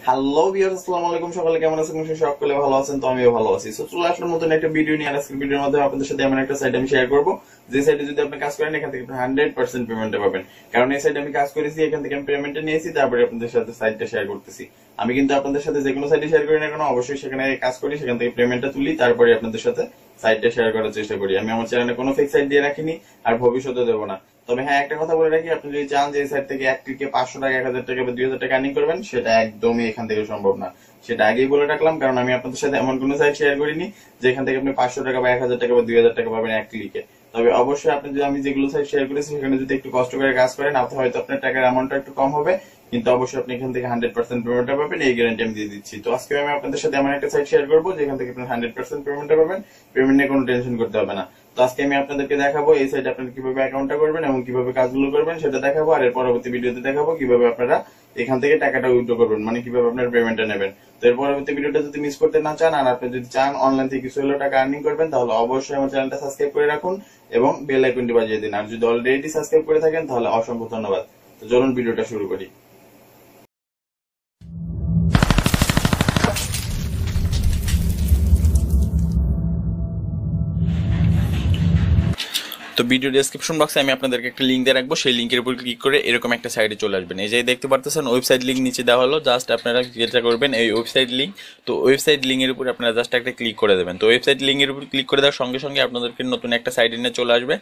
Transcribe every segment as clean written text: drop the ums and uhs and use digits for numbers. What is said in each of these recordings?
Hello viewers, আসসালামু আলাইকুম। সকালে কেমন আছেন? সকলে ভালো আছেন? তো আমিও ভালো আছি। সো চলে আসলাম নতুন একটা ভিডিও নিয়ে। আজকের ভিডিওর মাধ্যমে আপনাদের সাথে এমন একটা সাইট আমি শেয়ার করব, যে সাইটে যদি আপনি কাজ করেন এখান থেকে আপনি 100% পেমেন্ট পাবেন। কারণ এই সাইটে আমি কাজ করেছি, এখান থেকে আমি পেমেন্টটা নিয়েছি, তারপরে আপনাদের সাথে সাইটটা শেয়ার করতেছি। আমি কিন্তু আপনাদের সাথে যে কোনো সাইটে শেয়ার করি না কেন, অবশ্যই সেখানে কাজ করি, সেখান থেকে পেমেন্টটা তুলি, তারপরে আপনাদের সাথে সাইটটা শেয়ার করার চেষ্টা করি। আমি আমার চ্যানেলে কোনো ফেক সাইট দিয়ে রাখিনি, আর ভবিষ্যতে দেবো না। তবে হ্যাঁ, একটা কথা বলে রাখি, আপনি যদি চান যে এই সাইট থেকে এক ক্লিকে 500 টাকা, 1000 টাকা বা 2000 টাকা আর্নিং করবেন, সেটা একদমই এখান থেকে সম্ভব না। সেটা আগেই বলে রাখলাম, কারণ আমি আপনাদের সাথে এমন কোনো সাইট শেয়ার করিনি যেখান থেকে আপনি 500 টাকা বা 1000 টাকা বা 2000 টাকা পাবেন এক ক্লিকে। তবে অবশ্যই আপনি যদি আমি যেগুলো সাইট শেয়ার করেছি সেখানে যদি একটু কষ্ট করে কাজ করেন, হয়তো আপনার টাকার অ্যামাউন্টটা একটু কম হবে, কিন্তু অবশ্যই আপনি এখান থেকে 100% পেমেন্টটা পাবেন, এই গ্যারান্টি আমি দিয়ে দিচ্ছি। তো আজকে আমি আপনাদের সাথে এমন একটা সাইট শেয়ার করবো যেখান থেকে আপনি 100% পেমেন্টটা পাবেন, পেমেন্ট নিয়ে কোনো টেনশন করতে হবে না। তো আজকে আমি আপনাদেরকে দেখাবো এই সাইটে আপনারা কিভাবে অ্যাকাউন্টটা করবেন এবং কিভাবে কাজগুলো করবেন সেটা দেখাবো। আর এর পরবর্তী ভিডিওতে দেখাবো কিভাবে আপনারা এখান থেকে টাকাটা উইথড্র করবেন, মানে কিভাবে আপনার পেমেন্টটা নেবেন। তো এর পরবর্তী ভিডিওটা যদি মিস করতে না চান, আর আপনি যদি চান অনলাইন থেকে কিছু হলেও টাকা আর্নিং করবেন, তাহলে অবশ্যই আমার চ্যানেলটা সাবস্ক্রাইব করে রাখুন এবং বেল আইকনটি বাজিয়ে দিন। আর যদি অলরেডি সাবস্ক্রাইব করে থাকেন তাহলে অসংখ্য ধন্যবাদ। তো চলুন ভিডিওটা শুরু করি। তো ভিডিও ডেসক্রিপশন বক্সে আমি আপনাদেরকে একটা লিঙ্ক দিয়ে রাখবো, সেই লিঙ্কের উপর ক্লিক করে এরকম একটা সাইটে চলে আসবেন। এই যে দেখতে পারতেছেন ওয়েবসাইট লিঙ্ক নিচে দেওয়া হলো, জাস্ট আপনারা যেটা করবেন এই ওয়েবসাইট লিঙ্ক, তো ওয়েবসাইট লিঙ্কের উপর আপনারা জাস্ট একটা ক্লিক করে দেবেন। তো ওয়েবসাইট লিঙ্কের উপর ক্লিক করে দেওয়ার সঙ্গে সঙ্গে আপনাদেরকে নতুন একটা সাইটে নিয়ে চলে আসবে,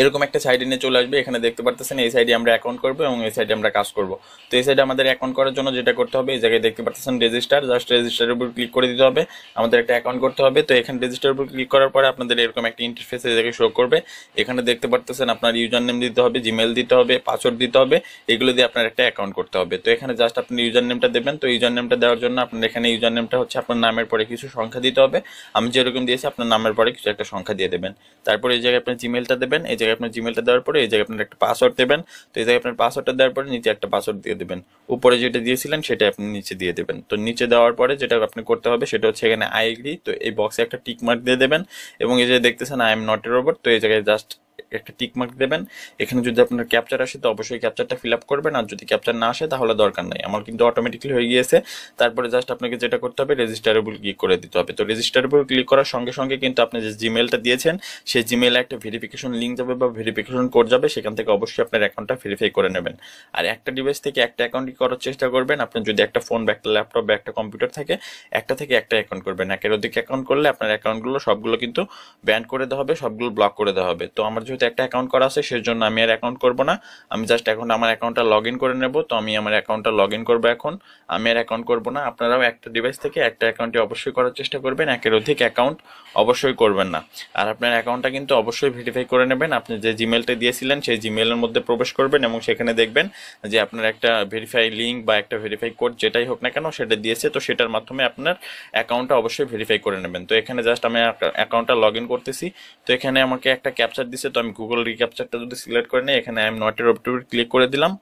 এরকম একটা সাইডে নিয়ে চলে আসবে। এখানে দেখতে পারতেছেন এই সাইডে আমরা অ্যাকাউন্ট করবো এবং এই সাইডে আমরা কাজ করবো। তো এই সাইডে আমাদের অ্যাকাউন্ট করার জন্য যেটা করতে হবে, এই জায়গায় দেখতে পারতেছেন রেজিস্টার, জাস্ট রেজিস্টারের উপর ক্লিক করে দিতে হবে। আমাদের একটা অ্যাকাউন্ট করতে হবে। তো এখানে রেজিস্টারের উপর ক্লিক করার পরে আপনাদের এরকম একটা ইন্টারফেস এই জায়গায় শো করবে। এখানে দেখতে পারতেছেন আপনার ইউজার নেম দিতে হবে, জিমেল দিতে হবে, পাসওয়ার্ড দিতে হবে, এগুলো দিয়ে আপনার একটা অ্যাকাউন্ট করতে হবে। তো এখানে জাস্ট আপনি ইউজার নেমটা দেবেন। তো ইউজার নেমটা দেওয়ার জন্য আপনার এখানে ইউজার নেমটা হচ্ছে আপনার নামের পরে কিছু সংখ্যা দিতে হবে। আমি যেরকম দিয়েছি আপনার নামের পরে কিছু একটা সংখ্যা দিয়ে দেবেন। তারপরে এই জায়গায় আপনার জিমেলটা দেবেন। এই জায়গায় আপনার জিমেলটা দেওয়ার পরে এই জায়গায় আপনার একটা পাসওয়ার্ড দেবেন। তো এই জায়গায় আপনার পাসওয়ার্ডটা দেওয়ার পরে নিচে একটা পাসওয়ার্ড দিয়ে দেবেন, উপরে যেটা দিয়েছিলেন সেটা আপনি নিচে দিয়ে দেবেন। তো নিচে দেওয়ার পরে যেটা আপনি করতে হবে সেটা হচ্ছে এখানে আই এগ্রি, তো এই বক্সে একটা টিক মার্ক দিয়ে দেবেন এবং এই যে দেখতেছেন I am not a robot, তো এই জায়গায় জাস্ট একটা টিক মার্ক দেবেন। এখানে যদি আপনার ক্যাপচার আসে তো অবশ্যই ক্যাপচারটা ফিল আপ করবেন, আর যদি ক্যাপচার না আসে তাহলে দরকার নাই, আমার কিন্তু অটোমেটিক্যালি হয়ে গিয়েছে। তারপরে জাস্ট আপনাকে যেটা করতে হবে রেজিস্টারের উপর ক্লিক করে দিতে হবে। তো রেজিস্টারের উপর ক্লিক করার সঙ্গে সঙ্গে কিন্তু আপনি যে জিমেলটা দিয়েছেন সেই জিমেলে একটা ভেরিফিকেশন লিঙ্ক যাবে বা ভেরিফিকেশন কোড যাবে, সেখান থেকে অবশ্যই আপনার অ্যাকাউন্টটা ভেরিফাই করে নেবেন। আর একটা ডিভাইস থেকে একটা অ্যাকাউন্টই করার চেষ্টা করবেন। আপনার যদি একটা ফোন বা একটা ল্যাপটপ বা একটা কম্পিউটার থাকে, একটা থেকে একটা অ্যাকাউন্ট করবেন। একের অধিক অ্যাকাউন্ট করলে আপনার অ্যাকাউন্টগুলো সবগুলো কিন্তু ব্যান করে দেওয়া হবে, সবগুলো ব্লক করে দেওয়া হবে। তো আমার যেহেতু একটা অ্যাকাউন্ট করা আছে সেজন্য আমি আর অ্যাকাউন্ট করবো না, আমি জাস্ট এখন আমার অ্যাকাউন্টটা লগ ইন করে নেব। তো আমি আমার অ্যাকাউন্টটা লগ ইন করবো এখন, আমি আর অ্যাকাউন্ট করবো না। আপনারাও একটা ডিভাইস থেকে একটা অ্যাকাউন্টে অবশ্যই করার চেষ্টা করবেন, একের অধিক অ্যাকাউন্ট অবশ্যই করবেন না। আর আপনার অ্যাকাউন্টটা কিন্তু অবশ্যই ভেরিফাই করে নেবেন। আপনি যে জিমেলটা দিয়েছিলেন সেই জিমেলের মধ্যে প্রবেশ করবেন এবং সেখানে দেখবেন যে আপনার একটা ভেরিফাই লিঙ্ক বা একটা ভেরিফাই কোড যেটাই হোক না কেন সেটা দিয়েছে, তো সেটার মাধ্যমে আপনার অ্যাকাউন্টটা অবশ্যই ভেরিফাই করে নেবেন। তো এখানে জাস্ট আমি অ্যাকাউন্টটা লগ ইন করতেছি। তো এখানে আমাকে একটা ক্যাপচার দিছে, তো আমি গুগল রিক্যাপচারটা যদি সিলেক্ট করে নিই, এখানে I am not a robot click করে দিলাম।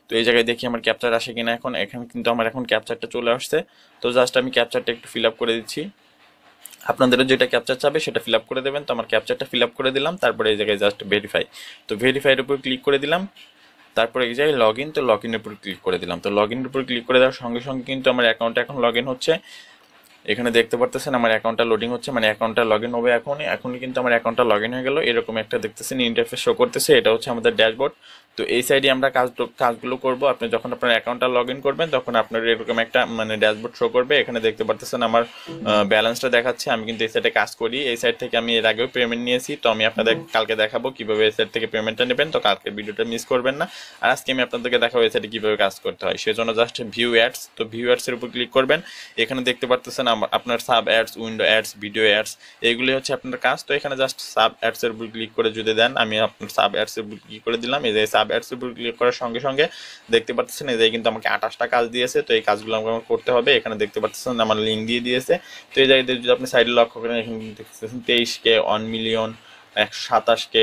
তো এই জায়গায় দেখি আমার ক্যাপচার আসে কিনা। এখানে কিন্তু আমার এখন ক্যাপচারটা চলে আসছে। তো জাস্ট আমি ক্যাপচারটা একটু ফিল আপ করে দিচ্ছি, আপনাদেরও যেটা ক্যাপচার চাবে সেটা ফিল আপ করে দেবেন। তো আমার ক্যাপচারটা ফিল আপ করে দিলাম, তারপরে এই জায়গায় জাস্ট ভেরিফাই, তো ভেরিফাইয়ের উপর ক্লিক করে দিলাম। তারপরে এই জায়গায় লগ ইন, তো লগ ইনের উপর ক্লিক করে দিলাম। তো লগ ইনের উপর ক্লিক করে দেওয়ার সঙ্গে সঙ্গে কিন্তু আমার অ্যাকাউন্টটা এখন লগ ইন হচ্ছে। এখানে দেখতে পারতেছেন আমার অ্যাকাউন্টটা লোডিং হচ্ছে, মানে অ্যাকাউন্টটা লগ ইন হবে এখনই কিন্তু আমার অ্যাকাউন্টটা লগ ইন হয়ে গেল। এরকম একটা দেখতেছেন ইন্টারফেস শো করতেছে, এটা হচ্ছে আমাদের ড্যাশবোর্ড। তো এই সাইডে আমরা কাজগুলো করব। আপনি যখন আপনার অ্যাকাউন্টটা লগ ইন করবেন তখন আপনার এরকম একটা মানে ড্যাশবোর্ড শো করবে। এখানে দেখতে পারতেছেন আমার ব্যালেন্সটা দেখাচ্ছে। আমি কিন্তু এই সাইডে কাজ করি, এই সাইড থেকে আমি এর আগেও পেমেন্ট নিয়েছি। তো আমি আপনাদের কালকে দেখাবো কিভাবে এই সাইড থেকে পেমেন্টটা নেবেন, তো কালকে ভিডিওটা মিস করবেন না। আর আজকে আমি আপনাদেরকে দেখাবো এই সাইডে কিভাবে কাজ করতে হয়। সেজন্য জাস্ট ভিউ অ্যাডস, তো ভিউ অ্যাডস এর উপর ক্লিক করবেন। এখানে দেখতে পারতেছেন আপনার sub ads, window ads, video ads, এইগুলি হচ্ছে আপনার কাজ। তো এখানে জাস্ট সাব অ্যাডস এর উপর ক্লিক করে যদি দেন, আমি আপনার সাব অ্যাডস এর উপর ক্লিক করে দিলাম। এই যে সাব অ্যাডস এর উপর ক্লিক করার সঙ্গে সঙ্গে দেখতে পাচ্ছেন এই যে কিন্তু আমাকে 28টা কাজ দিয়েছে। তো এই কাজগুলো আমাকে করতে হবে। এখানে দেখতে পাচ্ছেন আমার লিঙ্ক দিয়ে দিয়েছে। তো এই জায়গায় যদি আপনি সাইডে লক্ষ্য করেন, এখানে দেখতেছেন 23K, 1 মিলিয়ন, 127K,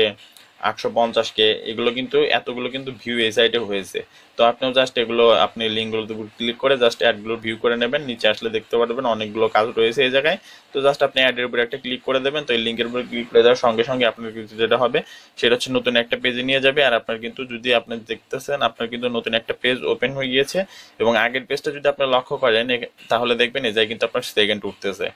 850K, এগুলো কিন্তু এতগুলো কিন্তু ভিউ এই সাইটে হয়েছে। তো আপনিও জাস্ট এগুলো আপনি লিঙ্কগুলোতে ক্লিক করে জাস্ট অ্যাডগুলো ভিউ করে নেবেন। নিচে আসলে দেখতে পারবেন অনেকগুলো কাজ রয়েছে এই জায়গায়। তো জাস্ট আপনি অ্যাডের উপরে একটা ক্লিক করে দেবেন। তো এই লিঙ্কের উপরে ক্লিক করে দেওয়ার সঙ্গে সঙ্গে আপনার কিন্তু যেটা হবে সেটা হচ্ছে নতুন একটা পেজে নিয়ে যাবে। আর আপনার কিন্তু যদি আপনি দেখতেছেন আপনার কিন্তু নতুন একটা পেজ ওপেন হয়ে গিয়েছে, এবং আগের পেজটা যদি আপনি লক্ষ্য করেন তাহলে দেখবেন এই জায়গায় কিন্তু আপনার সেকেন্ড উঠতেছে।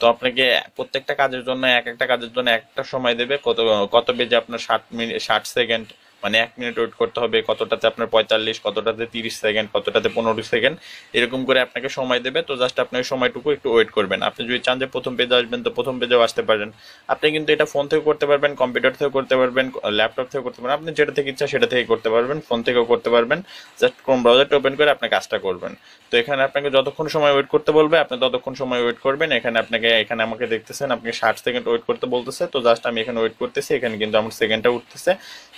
তো আপনাকে প্রত্যেকটা কাজের জন্য একটা কাজের জন্য একটা সময় দেবে, কত কত পেজে আপনার 60 মিনিট 60 সেকেন্ড, মানে 1 মিনিট ওয়েট করতে হবে, কতটাতে আপনার 45, কতটাতে 30 সেকেন্ড, কতটাতে 15 সেকেন্ড, এরকম করে আপনাকে সময় দেবে। তো জাস্ট আপনি ওই সময়টুকু একটু ওয়েট করবেন। আপনি যদি চান যে প্রথম পেজে আসবেন তো প্রথম পেজেও আসতে পারেন। আপনি কিন্তু এটা ফোন থেকে করতে পারবেন, কম্পিউটার থেকে করতে পারবেন, ল্যাপটপ থেকে করতে পারবেন, আপনি যেটা থেকে ইচ্ছা সেটা থেকে করতে পারবেন, ফোন থেকেও করতে পারবেন। জাস্ট ক্রোম ব্রাউজারটা ওপেন করে আপনি কাজটা করবেন। তো এখানে আপনাকে যতক্ষণ সময় ওয়েট করতে বলবে আপনি ততক্ষণ সময় ওয়েট করবেন। এখানে আমাকে দেখতেছেন আপনি 60 সেকেন্ড ওয়েট করতে বলতেছে। তো জাস্ট আমি এখানে ওয়েট করতেছি, এখানে কিন্তু আমার সেকেন্ডটা উঠতেছে।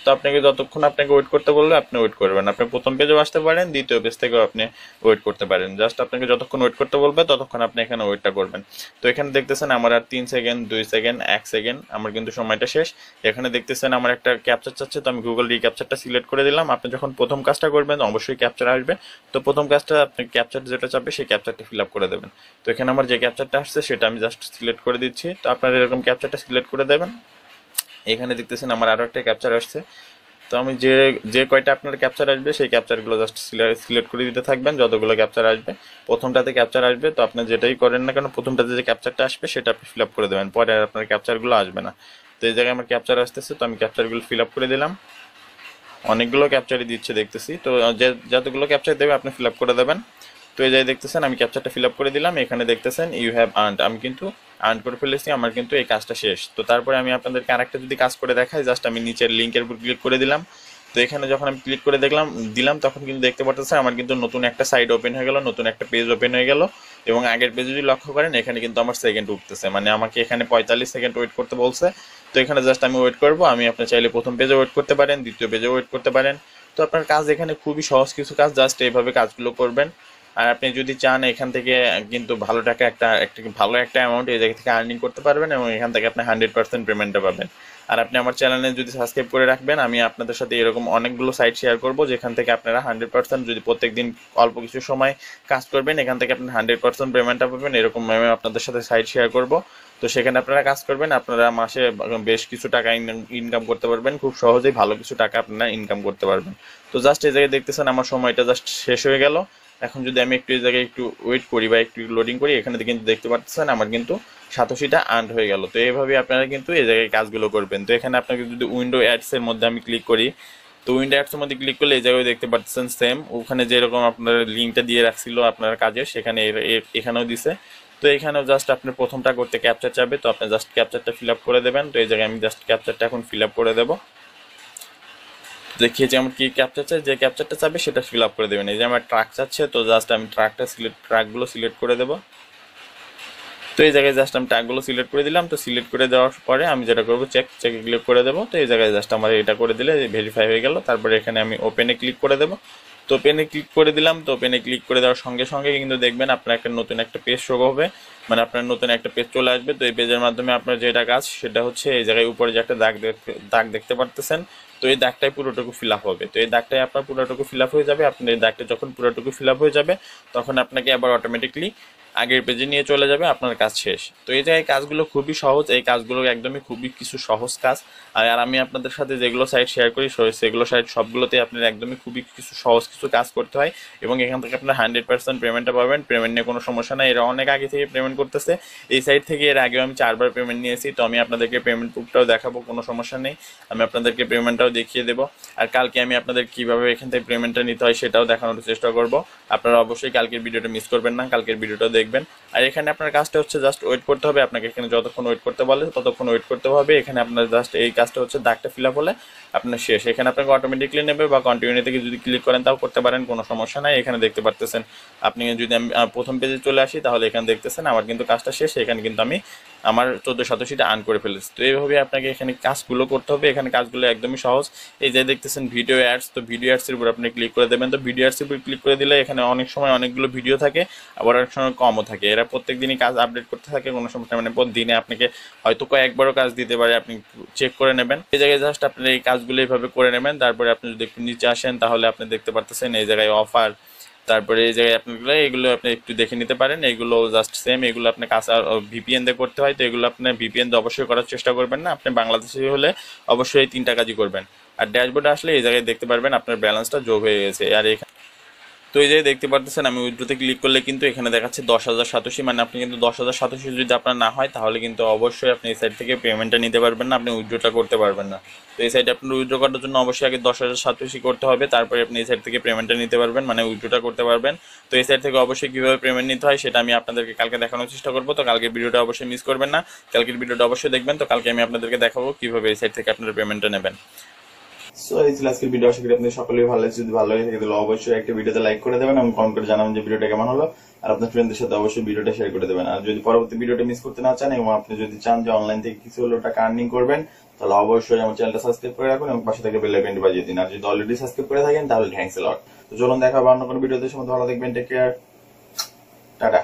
তো আপনাকে যতক্ষণ আপনাকে ওয়েট করতে বলবে আপনি ওয়েট করবেন। আপনি প্রথম পেজেও আসতে পারেন, দ্বিতীয় পেজ থেকেও আপনি ওয়েট করতে পারেন। জাস্ট আপনাকে যতক্ষণ ওয়েট করতে বলবে ততক্ষণ আপনি এখানে ওয়েটটা করবেন। তো এখানে দেখতেছেন আমার আর 3 সেকেন্ড, 2 সেকেন্ড, 1 সেকেন্ড, আমার কিন্তু সময়টা শেষ। এখানে দেখতেছেন আমার একটা ক্যাপচার চাচ্ছে, তো আমি গুগল রিক্যাপচারটা সিলেক্ট করে দিলাম। আপনি যখন প্রথম কাজটা করবেন অবশ্যই ক্যাপচার আসবে। তো প্রথম কাজটা আপনি ক্যাপচার যেটা চাপবে সেই ক্যাপচারটা ফিল আপ করে দেবেন। তো এখানে আমার যে ক্যাপচারটা আসছে সেটা আমি জাস্ট সিলেক্ট করে দিচ্ছি। তো আপনারা এরকম ক্যাপচারটা সিলেক্ট করে দেবেন। এখানে দেখতেছেন আমার আরও একটা ক্যাপচার আসছে। তো আমি যে যে কয়টা আপনার ক্যাপচার আসবে সেই ক্যাপচারগুলো জাস্ট সিলেক্ট করে দিতে থাকবেন। যতগুলো ক্যাপচার আসবে প্রথমটাতে ক্যাপচার আসবে, তো আপনি যেটাই করেন না কেন প্রথমটাতে যে ক্যাপচারটা আসবে সেটা আপনি ফিল আপ করে দেবেন, পরে আর আপনার ক্যাপচারগুলো আসবে না। তো এই জায়গায় আমার ক্যাপচার আসতেছে, তো আমি ক্যাপচারগুলো ফিল আপ করে দিলাম। অনেকগুলো ক্যাপচারই দিচ্ছে দেখতেছি, তো যতগুলো ক্যাপচার দেবে আপনি ফিল আপ করে দেবেন। তো এই জায়গায় দেখতেছেন আমি ক্যাপচারটা ফিল আপ করে দিলাম। এখানে দেখতেছেন ইউ হ্যাভ আর্নড, আমি কিন্তু আর্ন করে ফেলেছি, আমার কিন্তু এই কাজটা শেষ। তো তারপরে আমি আপনাদেরকে আরেকটা যদি কাজ করে দেখাই, জাস্ট আমি নিচের লিঙ্কের উপর ক্লিক করে দিলাম। তো এখানে যখন আমি ক্লিক করে দিলাম তখন কিন্তু দেখতে পাচ্ছেন আমার কিন্তু নতুন একটা সাইট ওপেন হয়ে গেল, নতুন একটা পেজ ওপেন হয়ে গেল। এবং আগের পেজ যদি লক্ষ্য করেন এখানে কিন্তু আমার সেকেন্ড উঠতেছে, মানে আমাকে এখানে 45 সেকেন্ড ওয়েট করতে বলছে। তো এখানে জাস্ট আমি ওয়েট করবো। আমি আপনি চাইলে প্রথম পেজে ওয়েট করতে পারেন, দ্বিতীয় পেজে ওয়েট করতে পারেন। তো আপনার কাজ এখানে খুবই সহজ কিছু কাজ, জাস্ট এইভাবে কাজগুলো করবেন। আর আপনি যদি চান এখান থেকে কিন্তু ভালো টাকা একটা ভালো একটা অ্যামাউন্ট এই জায়গা থেকে আর্নিং করতে পারবেন, এবং এখান থেকে আপনি 100% পেমেন্টটা পাবেন। আর আপনি আমার চ্যানেলে যদি সাবস্ক্রাইব করে রাখবেন, আমি আপনাদের সাথে এরকম অনেকগুলো সাইট শেয়ার করব যেখান থেকে আপনারা 100% যদি প্রত্যেকদিন অল্প কিছু সময় কাজ করবেন এখান থেকে আপনি 100% পেমেন্টটা পাবেন। এরকম আমি আপনাদের সাথে সাইট শেয়ার করব। তো সেখানে আপনারা কাজ করবেন, আপনারা মাসে বেশ কিছু টাকা ইনকাম করতে পারবেন, খুব সহজেই ভালো কিছু টাকা আপনারা ইনকাম করতে পারবেন। তো জাস্ট এই জায়গায় দেখতেছেন আমার সময়টা জাস্ট শেষ হয়ে গেল। এখন যদি আমি একটু এই জায়গায় একটু ওয়েট করি বা একটু লোডিং করি, এখানে কিন্তু দেখতে পাচ্ছেন আমার কিন্তু 87টা আর্ন হয়ে গেল। তো এইভাবে আপনারা কিন্তু এই জায়গায় কাজগুলো করবেন। তো এখানে আপনাকে যদি উইন্ডো অ্যাডসের মধ্যে আমি ক্লিক করি, তো উইন্ডো অ্যাডসের মধ্যে ক্লিক করলে এই জায়গায় দেখতে পাচ্ছেন সেম ওখানে যেরকম আপনার লিঙ্কটা দিয়ে রাখছিল আপনার কাজে সেখানে এখানেও দিছে। তো এখানেও জাস্ট আপনি প্রথমটা করতে ক্যাপচার চাবে, তো আপনি জাস্ট ক্যাপচারটা ফিল আপ করে দেবেন। তো এই জায়গায় আমি জাস্ট ক্যাপচারটা এখন ফিল আপ করে দেবো। দেখিয়ে যে আমার কি ক্যাপচার চাই, যে ক্যাপচারটা চাবে সেটা ফিল আপ করে দেবেন। এই যে আমার ট্রাক চাচ্ছে, তো জাস্ট আমি ট্রাকগুলো সিলেক্ট করে দেবো। তো এই জায়গায় জাস্ট আমি ট্যাগগুলো সিলেক্ট করে দিলাম। তো সিলেক্ট করে দেওয়ার পরে আমি যেটা করবো চেকে ক্লিক করে দেবো। তো এই জায়গায় জাস্ট আমার এটা করে দিলে ভেরিফাই হয়ে গেল। তারপরে এখানে আমি ওপেনে ক্লিক করে দেবো। তো ওপেনে ক্লিক করে দিলাম। তো ওপেনে ক্লিক করে দেওয়ার সঙ্গে সঙ্গে কিন্তু দেখবেন আপনার একটা নতুন একটা পেজ শো হবে, মানে আপনার নতুন একটা পেজ চলে আসবে। তো এই পেজের মাধ্যমে আপনার যেটা কাজ সেটা হচ্ছে এই জায়গায় উপরে যে একটা দাগ দেখতে পারতেছেন, তো এই দাগটাই পুরোটুকু ফিল আপ হবে। তো এই দাগটাই আপনার পুরোটুকু ফিল আপ হয়ে যাবে। আপনার এই দাগটা যখন পুরোটুকু ফিল আপ হয়ে যাবে তখন আপনাকে আবার অটোমেটিকলি আগের পেজে নিয়ে চলে যাবে, আপনার কাজ শেষ। তো এই জায়গায় কাজগুলো খুবই সহজ, এই কাজগুলো একদমই খুবই কিছু সহজ কাজ। আর আমি আপনাদের সাথে যেগুলো সাইট শেয়ার করি সেগুলো সাইট সবগুলোতে আপনার একদমই খুবই কিছু সহজ কিছু কাজ করতে হয়, এবং এখান থেকে আপনার 100% পেমেন্টটা পাবেন। পেমেন্ট নিয়ে কোনো সমস্যা নাই, এরা অনেক আগে থেকে পেমেন্ট করতেছে এই সাইট থেকে। এর আগেও আমি 4বার পেমেন্ট নিয়েছি। তো আমি আপনাদেরকে পেমেন্ট প্রুফটাও দেখাবো, কোনো সমস্যা নেই, আমি আপনাদেরকে পেমেন্টটাও দেখিয়ে দেবো। আর কালকে আমি আপনাদের কীভাবে এখান থেকে পেমেন্টটা নিতে হয় সেটাও দেখানোর চেষ্টা করব। আপনারা অবশ্যই কালকের ভিডিওটা মিস করবেন না, কালকের ভিডিওটা দেখবেন। আর এখানে আপনার কাজটা হচ্ছে জাস্ট ওয়েট করতে হবে। আপনাকে এখানে যতক্ষণ ওয়েট করতে বলে ততক্ষণ ওয়েট করতে হবে। এখানে আপনার জাস্ট এই কাজটা হচ্ছে দাগটা ফিল আপ হলে আপনার শেষ। এখানে আপনাকে অটোমেটিকলি নেবে, বা কন্টিনিউ থেকে যদি ক্লিক করেন তাও করতে পারেন, কোনো সমস্যা নাই। এখানে দেখতে পারতেছেন আপনি যদি আমি প্রথম পেজে চলে আসি তাহলে এখানে দেখতেছেন আমার কিন্তু কাজটা শেষ। এখানে কিন্তু আমি আমার 1487টা আর্ন করে ফেলেছি। তো এইভাবে আপনাকে এখানে কাজগুলো করতে হবে। এখানে কাজগুলো একদমই সহজ। এই যে দেখতেছেন ভিডিও অ্যাডস, তো ভিডিও অ্যাডস এর উপর আপনি ক্লিক করে দেবেন। তো ভিডিও অ্যাডস এর উপর ক্লিক করে দিলে এখানে অনেক সময় অনেকগুলো ভিডিও থাকে, আবার অনেক সময় কমও থাকে। এরা প্রত্যেক দিনই কাজ আপডেট করতে থাকে, কোনো সময় মানে দিনে আপনাকে হয়তো কয়েকবারও কাজ দিতে পারে, আপনি চেক করে নেবেন। এই জায়গায় জাস্ট আপনি এই কাজগুলো এইভাবে করে নেবেন। তারপরে আপনি যদি একটু নিচে আসেন তাহলে আপনি দেখতে পারতেছেন এই জায়গায় অফার, তারপরে এই জায়গায় আপনাগুলো এগুলো আপনি একটু দেখে নিতে পারেন। এগুলো জাস্ট সেম, এগুলো আপনি কাজ ভিপিএন দিয়ে করতে হয়। তো এগুলো আপনি ভিপিএন দিয়ে অবশ্যই করার চেষ্টা করবেন না, আপনি বাংলাদেশি হলে অবশ্যই 3টা কাজই করবেন। আর ড্যাশবোর্ডে আসলে এই জায়গায় দেখতে পারবেন আপনার ব্যালেন্সটা যোগ হয়ে গেছে। আর এখানে তো এই যে দেখতে পারতেছেন আমি উইথড্রোতে ক্লিক করলে কিন্তু এখানে দেখাচ্ছে 10,087, মানে আপনি কিন্তু 10,087 যদি আপনার না হয় তাহলে কিন্তু অবশ্যই আপনি এই সাইট থেকে পেমেন্টটা নিতে পারবেন না, আপনি উইথড্রোটা করতে পারবেন না। তো এই সাইটে আপনার উইথড্রো করার জন্য অবশ্যই আগে 10,087 করতে হবে, তারপরে আপনি এই সাইট থেকে পেমেন্টটা নিতে পারবেন, মানে উইথড্রোটা করতে পারবেন। তো এই সাইট থেকে অবশ্যই কীভাবে পেমেন্ট নিতে হয় সেটা আমি আপনাদেরকে কালকে দেখানোর চেষ্টা করবো। তো কালকের ভিডিওটা অবশ্যই মিস করবেন না, কালকের ভিডিওটা অবশ্যই দেখবেন। তো কালকে আমি আপনাদেরকে দেখাবো কীভাবে এই সাইট থেকে আপনারা পেমেন্টটা নেবেন। সো এই ছিল আজকের ভিডিও, আশা করি আপনাদের সকলেই ভালো লাগছে। যদি ভালো লাগে থাকে তাহলে অবশ্যই একটা ভিডিওতে লাইক করে দেবেন এবং কমেন্ট করে জানাবেন যে ভিডিওটা কেমন হলো, আর আপনার ফ্রেন্ডদের সাথে অবশ্যই ভিডিওটা শেয়ার করে দেবেন। আর যদি পরবর্তী ভিডিওটা মিস করতে না চান এবং আপনি যদি চান যে অনলাইন থেকে কিছু হলো টাকা আর্নিং করবেন, তাহলে অবশ্যই আমার চ্যানেলটা সাবস্ক্রাইব করে রাখুন এবং পাশে থেকে বেল আইকনটি বাজিয়ে দিন। আর যদি অলরেডি সাবস্ক্রাইব করে থাকেন তাহলে থ্যাঙ্কস এ লট। তো চলুন দেখা হবে অন্য কোনো ভিডিওতে, সময় ভালো দেখবেন, টেক কেয়ার, টাটা।